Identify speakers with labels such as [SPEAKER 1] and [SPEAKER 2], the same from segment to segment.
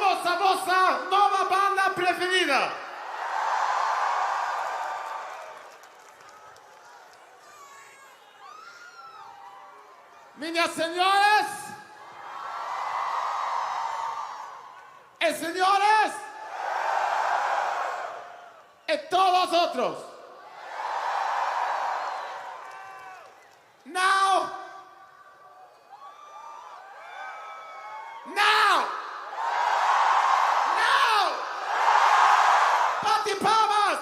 [SPEAKER 1] presentamos a vossa nova banda preferida. Minhas senhoras e senhores e todos outros. Now, Patti Palmas.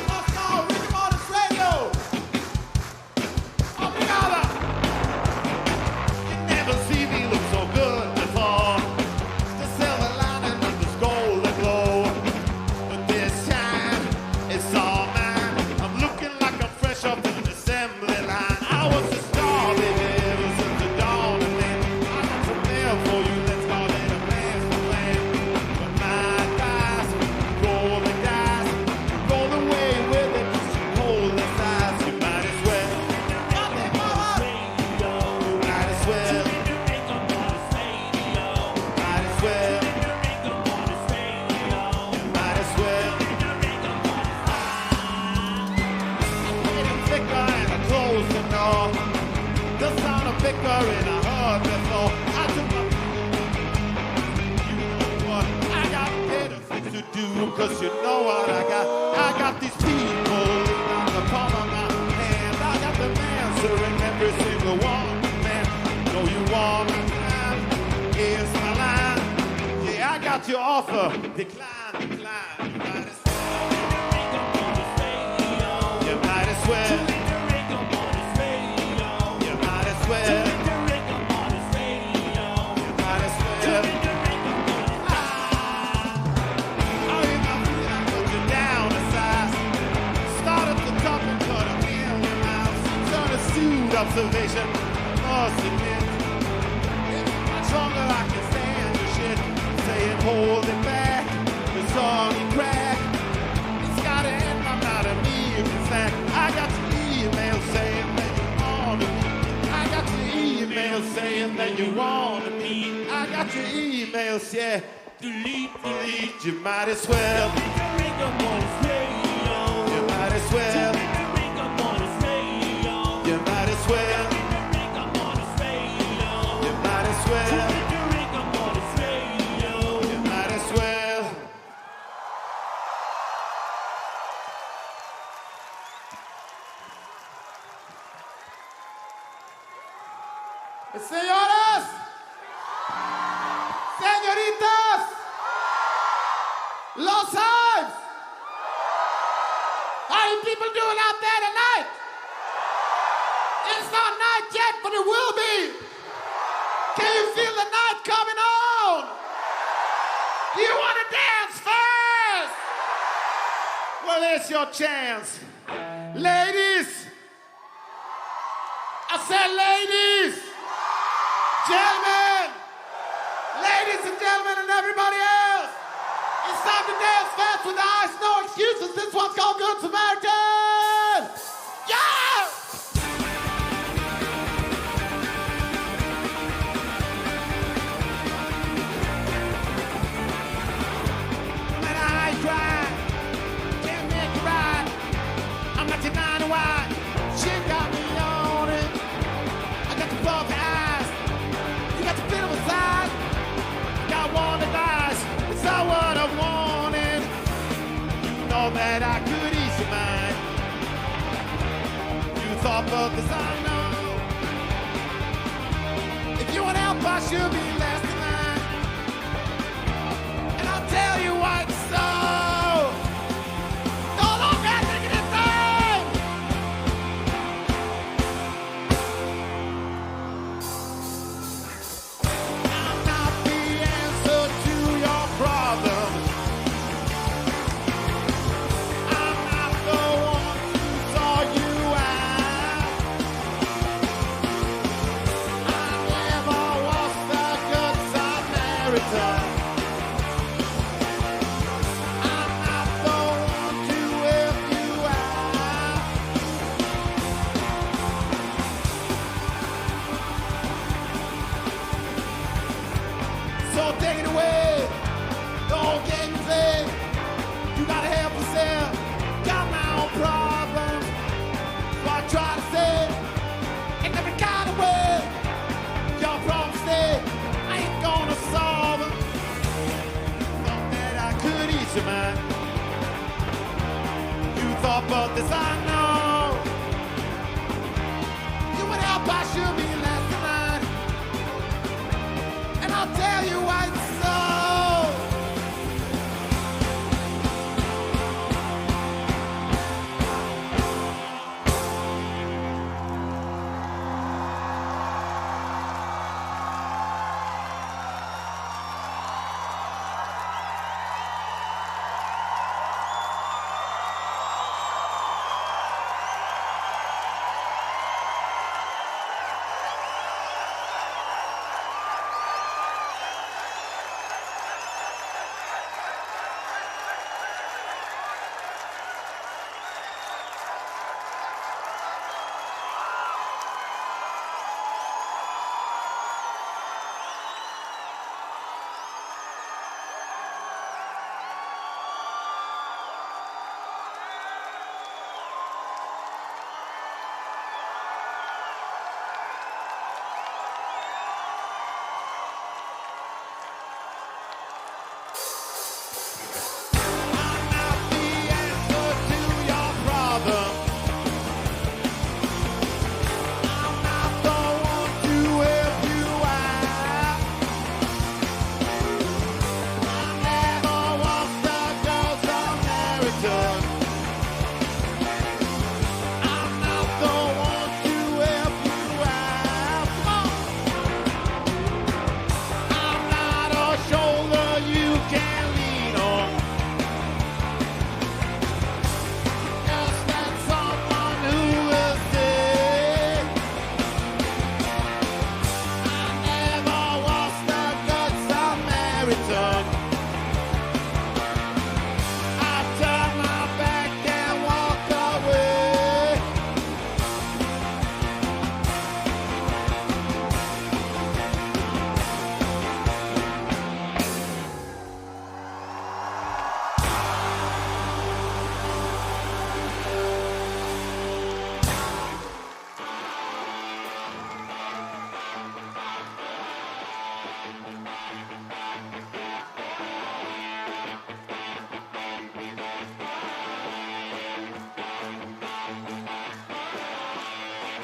[SPEAKER 1] Moscow, Ricky Martin's Radio. Obrigada. You never see me look so good before. The silver lining of this golden glow. But this time, it's all mine. I'm looking like I'm fresh off the assembly line. I was a star, baby, ever since the dawn of man. I got some mail for you, let's call it a master plan. But my guys, golden guys, roll away with it, hold the size. You might as well. You might as well. Might as well. You might as well. Getting thicker and I close the door. The sound of thicker and I heard before. I took my what? I got better things to do, cause you know what I got. I got these people on the palm of my hand. I got them answering every single one. Man, know you want my time. Here's my line. Yeah, I got your offer. Decline. You might as well. You might as well. You might as well. You might as well. Oh, you know, I put you down a size. Start at the top and cut a million miles. Turn a suit observation. Must admit, if I'm much longer, I can stand the shit. Saying hold it back, the song you crack. It's gotta end, I'm not a mere fact. I got your email saying that you want to meet. I got your email saying that you want to meet. I got your emails, yeah. Delete, you might as well. You might as well. You might as well. You might as well. You might as well. Señoras, señoritas, Los Hives, how you people doing out there tonight? It's not night yet, but it will be. Can you feel the night coming on? Do you want to dance first? Well, it's your chance. Ladies, I said ladies, gentlemen, ladies and gentlemen and everybody else, it's time to dance fast with the eyes, no excuses. This one's called Good Samaritan. Yeah! When I cry, can't make it right. I'm not denying why. She got me on it. I got the bumpy eyes. You got the beautiful size. Got one advice. It's not what I wanted. You know that I could ease your mind. You thought of this, I know. If you want help, I should be less than mine. And I'll tell you why it's so. Don't look at me, get it done. I'm not the answer to your problems. I'm not the one who saw you out. I never was the good Samaritan. I'm not the one to help you out. So take it away. Don't get played. You gotta help yourself. Got my own problems. So I try to say, in every kind of way, your problems stay. I ain't gonna solve them. Thought that I could ease your mind. You thought, but this I know. You would help, I should be less than mine. And I'll tell you why it's so.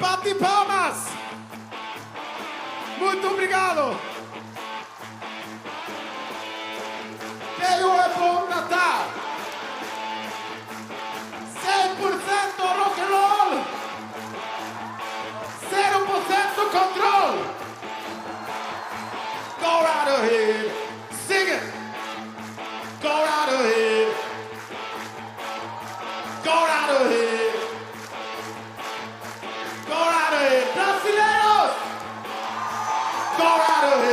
[SPEAKER 1] Bate palmas! Muito obrigado! Tenha um bom Natal! 100% rock and roll! 0% control! Go right ahead! Sing it! Go right ahead! Go right ahead! Brasileiros! Go right ahead!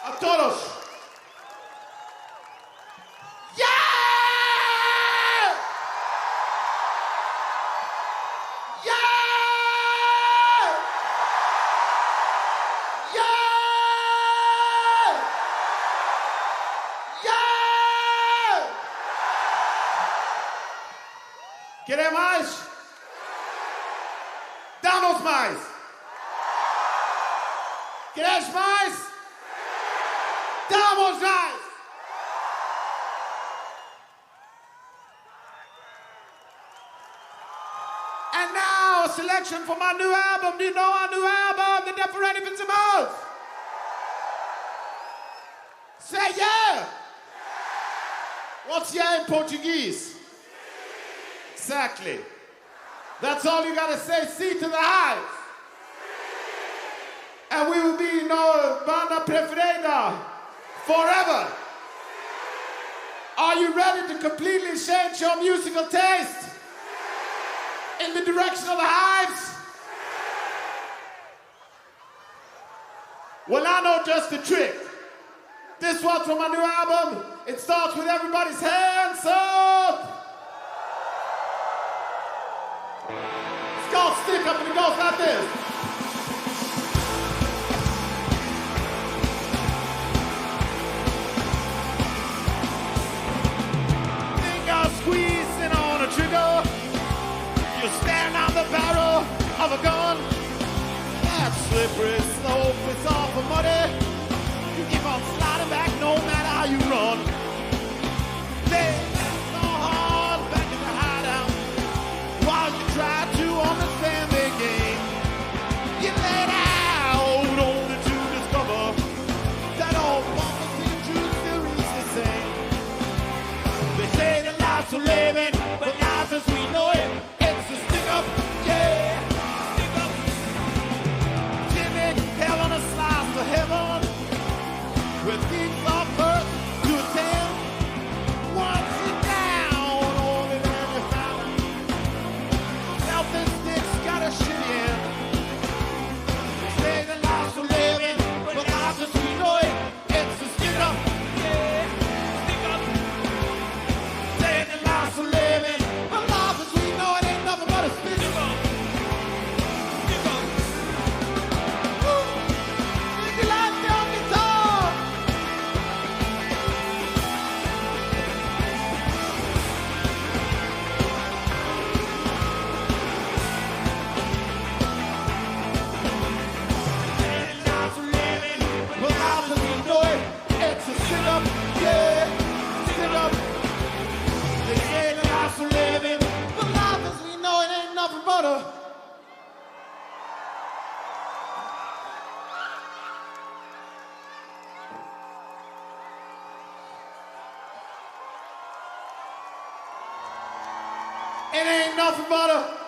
[SPEAKER 1] A todos. Yeah! Yeah! Yeah! Yeah! Querem mais? Dá-nos mais! Queres mais? Dá-nos mais! And now a selection from our new album. Do you know our new album, The Different Invincibles? Say yeah! What's yeah in Portuguese? Exactly. That's all you gotta say, C to the highs. And we will be banda preferida forever. Are you ready to completely change your musical taste in the direction of the hives? Well, I know just the trick. This one's from my new album. It starts with everybody's hands up. It's called Stick Up and it goes like this. Squeezing on a trigger, you're staring out the barrel of a gun. That slippery slope is awful muddy. You keep on sliding back no matter how you run. Legs so hard back in the hideout while you try to understand the game. You laid out only to discover that all bumpers in true series the same. They say that life's a living, but life as we know it, it's a stick up, yeah, stick up. Jimmy, hell on a slice of heaven, with deep off earth to attend. Once you're down, only then you found. Self-instinct's got a shitty end. They say that life's a living, but life as we know it, it's a stick up, yeah, stick up. Life's a living, but life as we know it ain't nothing but a stick up. Stick up. Woo! If you like me on guitar. Life's a living, but life as we know it, it's a stick up, yeah, stick up. They say that life's a living, but life as we know it ain't nothing but a... It ain't nothing but a...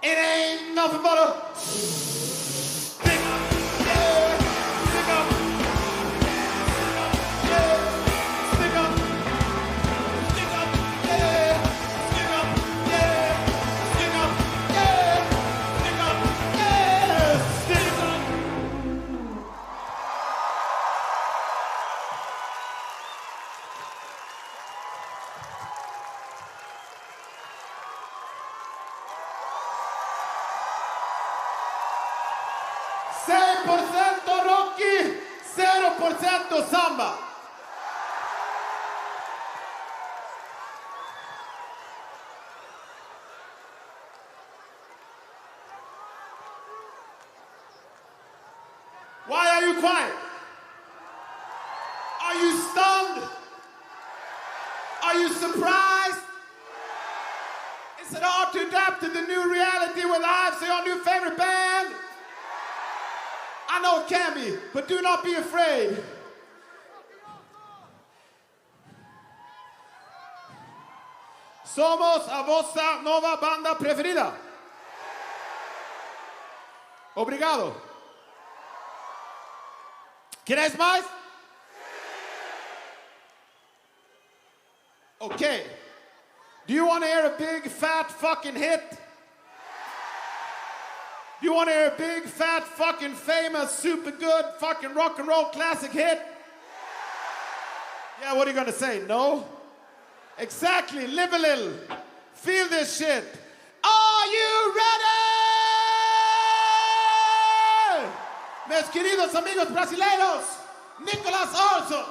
[SPEAKER 1] It ain't nothing but a stick up, yeah, stick up, yeah, stick up, stick up, yeah, stick up, yeah, stick up, yeah, stick up, yeah, stick up. %, Rocky, 0% samba. Why are you quiet? Are you stunned? Are you surprised? Is it hard to adapt to the new reality with Hives, your new favorite band? I know it can be, but do not be afraid. Somos a vossa nova banda preferida. Obrigado. ¿Queréis más? Okay. Do you want to hear a big, fat, fucking hit? Do you want to hear a big, fat, fucking famous, super good, fucking rock and roll classic hit? Yeah, what are you going to say? No? Exactly. Live a little. Feel this shit. Are you ready? Mis queridos amigos brasileños, Nicolas Olsson.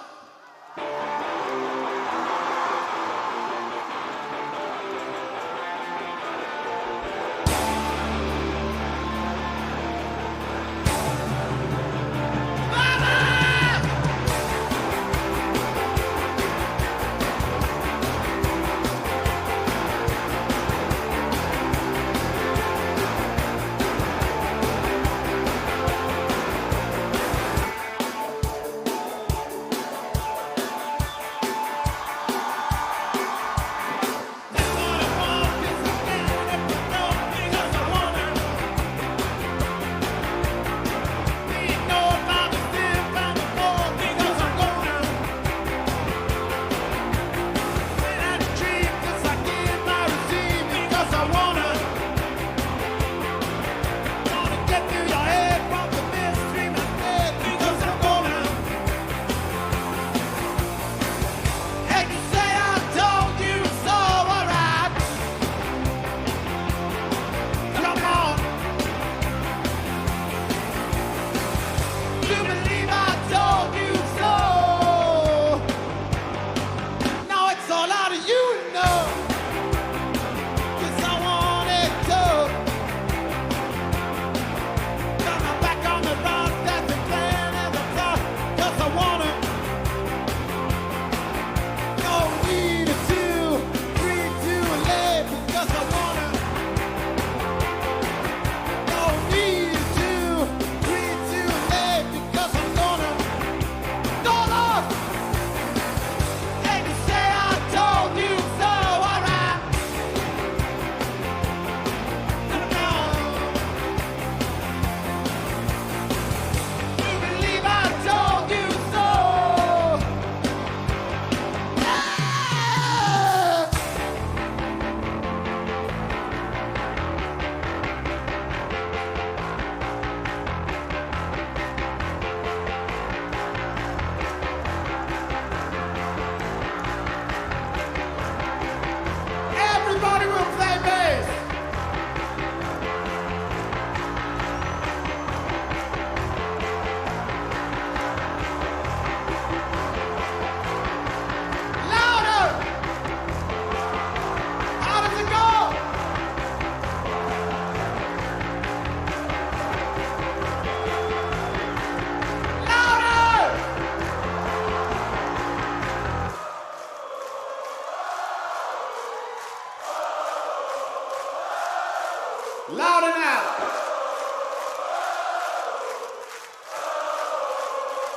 [SPEAKER 1] Louder now.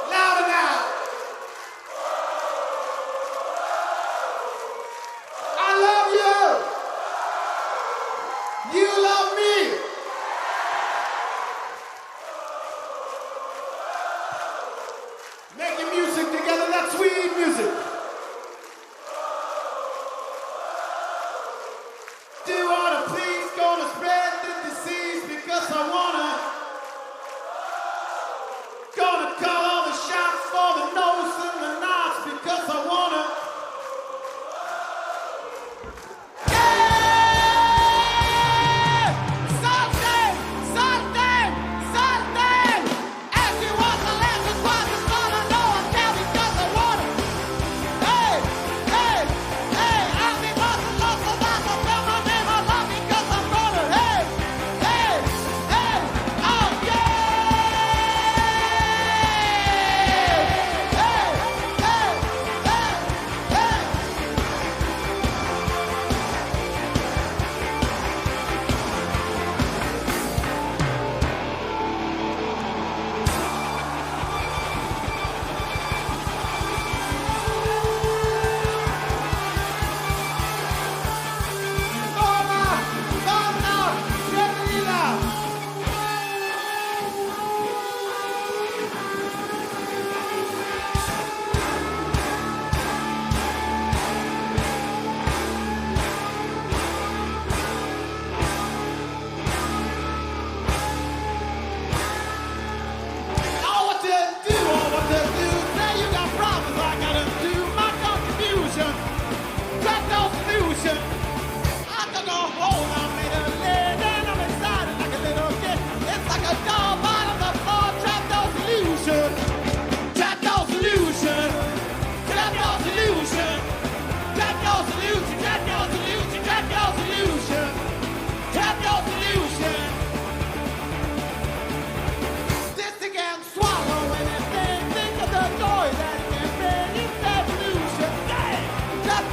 [SPEAKER 1] Louder now. I love you. You love me. Making music together, that's sweet music. Do you wanna please gonna spread the disease because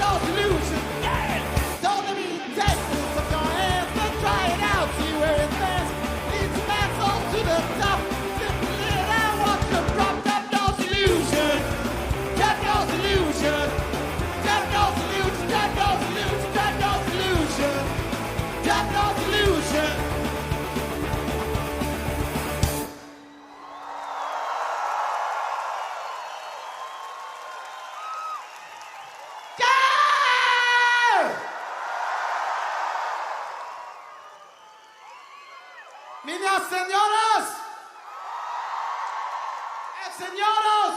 [SPEAKER 1] no solution. Don't let me take this off your hands. Let's try it out, see where it lands. Lead some assholes to the top. Simple it out, watch them drop. Got no solution. Got no solution. Got no solution. Got no solution. Got no solution. Got no solution. Niñas, señoras, señoros,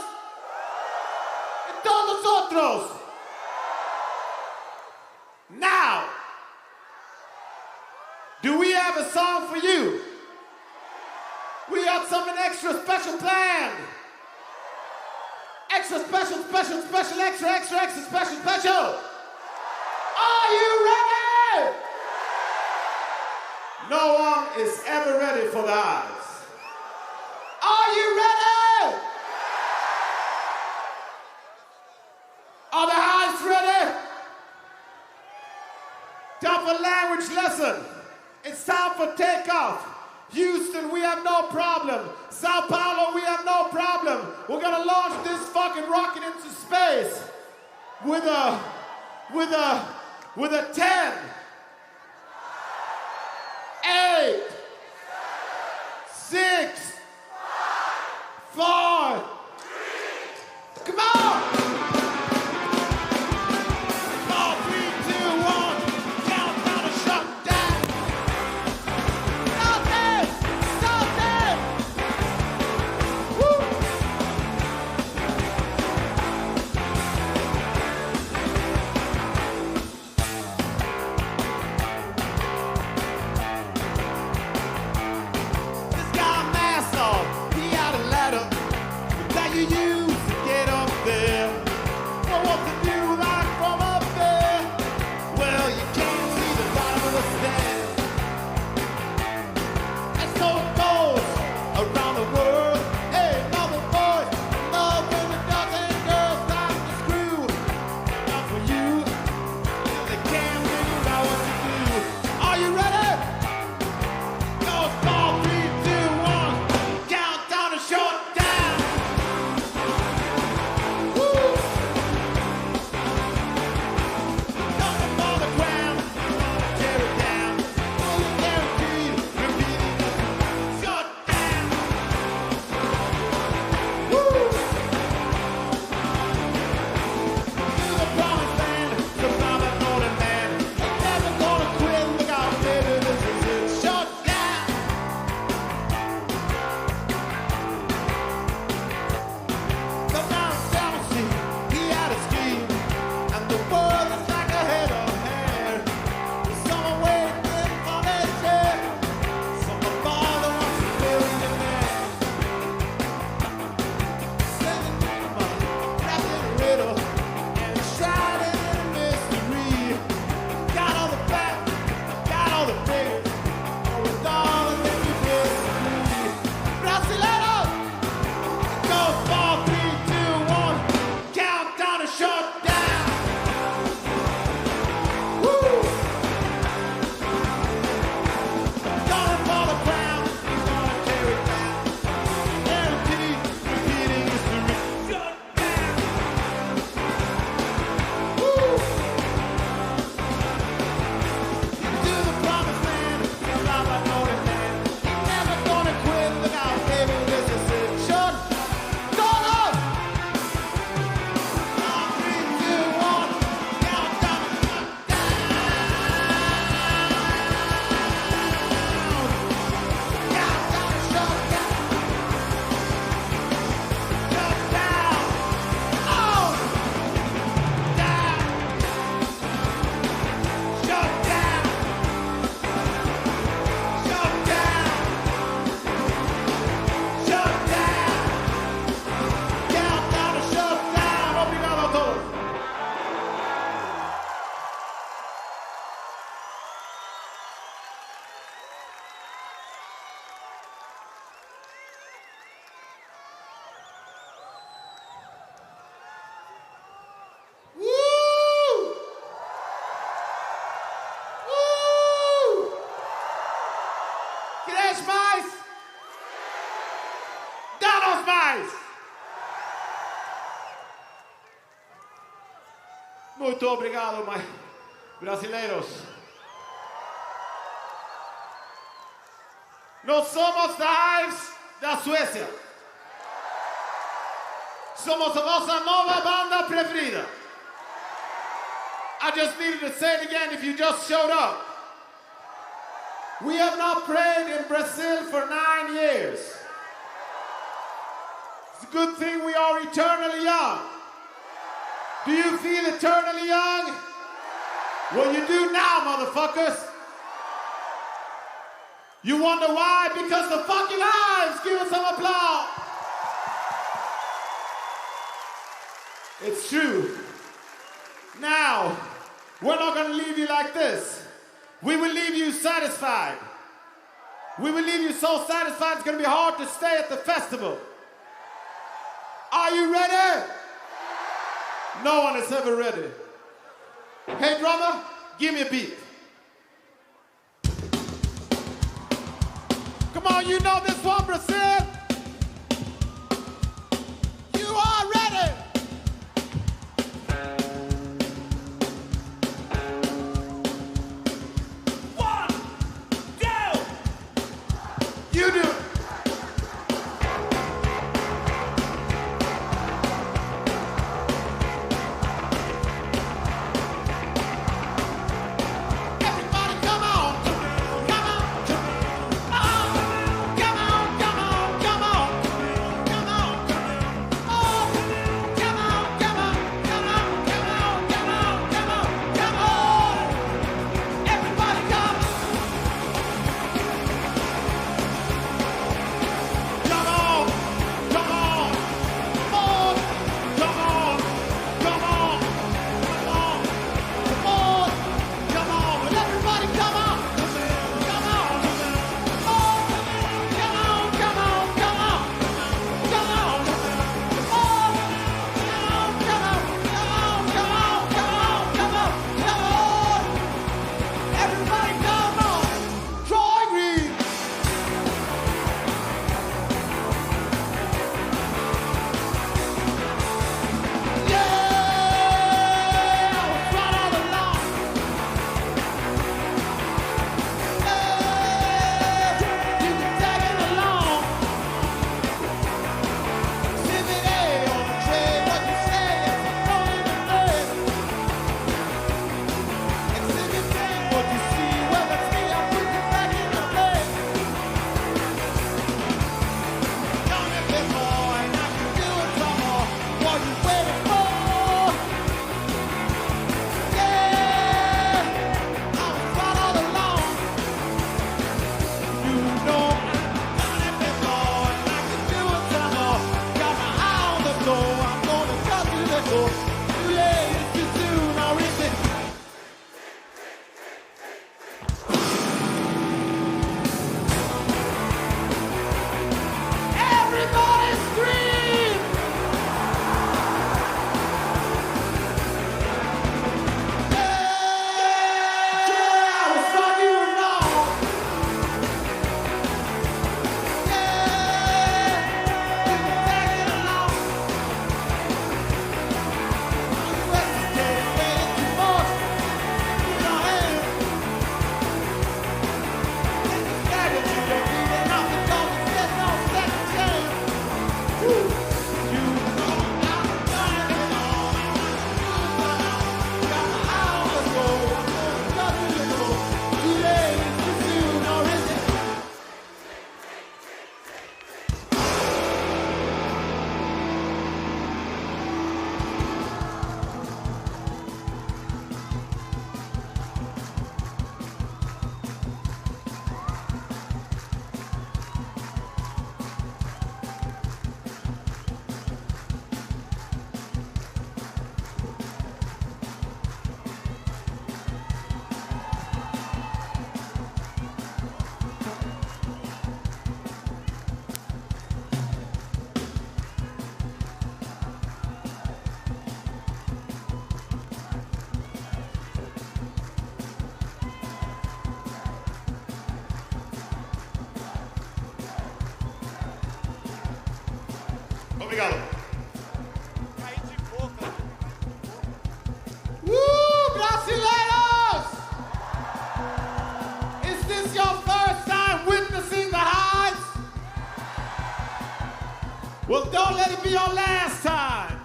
[SPEAKER 1] y todos nosotros. Now, do we have a song for you? We got something extra special planned. Extra special, special, special, extra, extra, extra, special, special. Are you ready? No one is ever ready for the eyes. Are you ready? Are the eyes ready? Time for language lesson. It's time for takeoff. Houston, we have no problem. Sao Paulo, we have no problem. We're gonna launch this fucking rocket into space with a 10, 8, 6, 5, 4. Come on! 4, 3, 2, 1. Countdown to shutdown. Stop it! Stop it! Woo! Muito obrigado, my brasileiros. Nós somos da Hives da Suécia. Somos a vossa nova banda preferida. I just needed to say it again if you just showed up. We have not played in Brazil for 9 years. It's a good thing we are eternally young. Do you feel eternally young? Well, you do now, motherfuckers. You wonder why? Because the fucking Hives. Give us some applause. It's true. Now, we're not going to leave you like this. We will leave you satisfied. We will leave you so satisfied it's going to be hard to stay at the festival. Are you ready? No one is ever ready. Hey, drummer, give me a beat. Come on, you know this one, Brazil. You are ready. One, two. You do it. Obrigado. Caí de boca. Don't let it be your last time.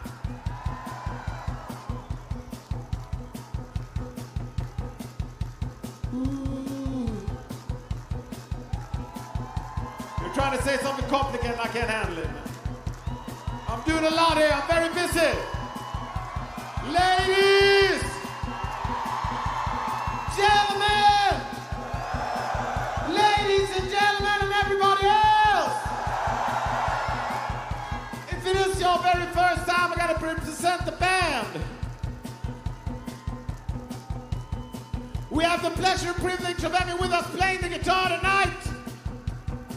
[SPEAKER 1] You're trying to say something complicated, I can't handle it. I'm doing a lot here, I'm very busy. Ladies, gentlemen, ladies and gentlemen and everybody else. If it is your very first time, I gotta present the band. We have the pleasure and privilege of having with us playing the guitar tonight.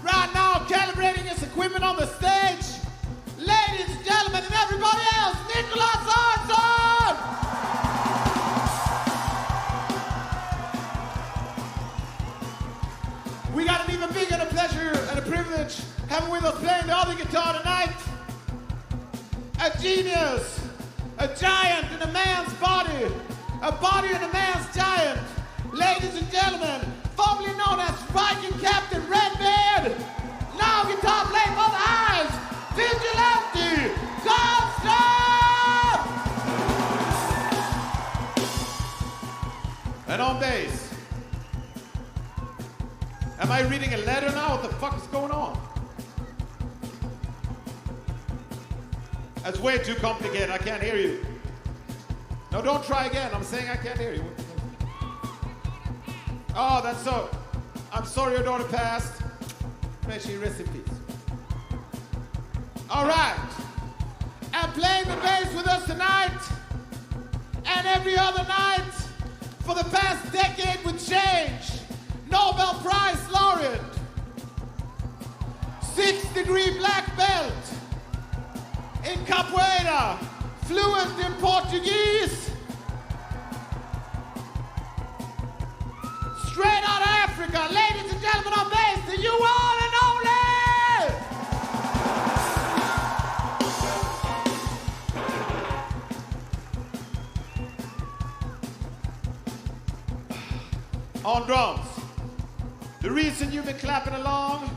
[SPEAKER 1] Right now, calibrating his equipment on the stage. Ladies and gentlemen and everybody else, Nicholas Arnson! We got an even bigger pleasure and a privilege having with us playing the other guitar tonight. A genius, a giant in a man's body, a body in a man's giant. Ladies and gentlemen, formerly known as Viking Captain Redbeard, now guitar playing for the Eyes, Vigilante Constant! And on bass. Am I reading a letter now? What the fuck is going on? That's way too complicated. I can't hear you. No, don't try again. I'm saying I can't hear you. Oh, that's so. I'm sorry your daughter passed. May she rest in peace. All right. And playing the bass with us tonight and every other night for the past decade with change. Nobel Prize laureate. 6-degree black belt in capoeira, fluent in Portuguese. Straight out of Africa, ladies and gentlemen on bass, the you all and only. On drums. The reason you've been clapping along,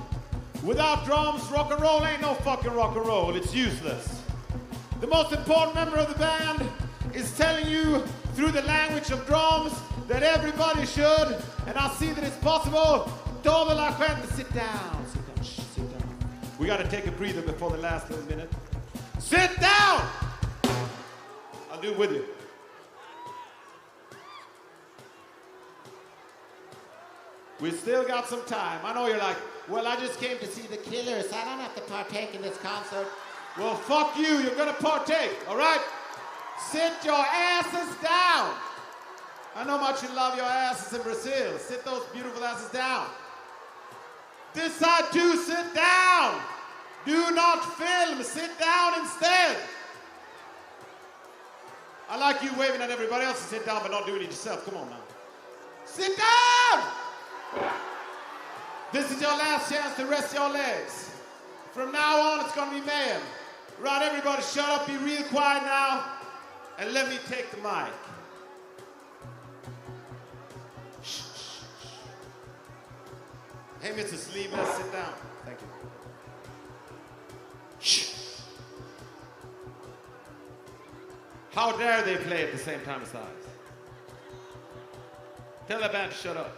[SPEAKER 1] without drums, rock and roll ain't no fucking rock and roll. It's useless. The most important member of the band is telling you through the language of drums that everybody should, and I see that it's possible. Toda la gente, sit down, sit down, sit down. We gotta take a breather before the last little minute. Sit down! I'll do it with you. We still got some time. I know you're like, well, I just came to see the Killers. I don't have to partake in this concert. Well, fuck you. You're gonna partake, all right? Sit your asses down. I know how much you love your asses in Brazil. Sit those beautiful asses down. This side too, sit down. Do not film, sit down instead. I like you waving at everybody else to sit down, but not doing it yourself. Come on now. Sit down! This is your last chance to rest your legs. From now on, it's gonna be mayhem. Right, everybody shut up, be real quiet now, and let me take the mic. Shh, shh, shh. Hey, Mr. Sleeveless, sit down. Thank you. Shh. How dare they play at the same time as us? Tell the band to shut up.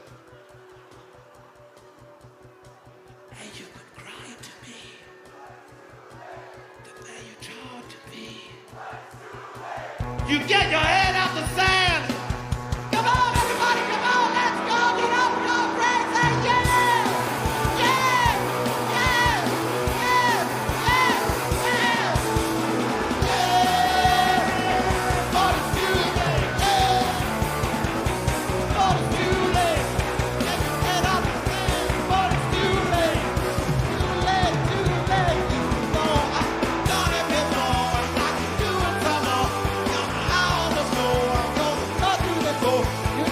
[SPEAKER 1] And you could cry to me the way you tried to be. You get your head out the sand. Come on, everybody, come on, let's go, get up, go crazy, yeah! You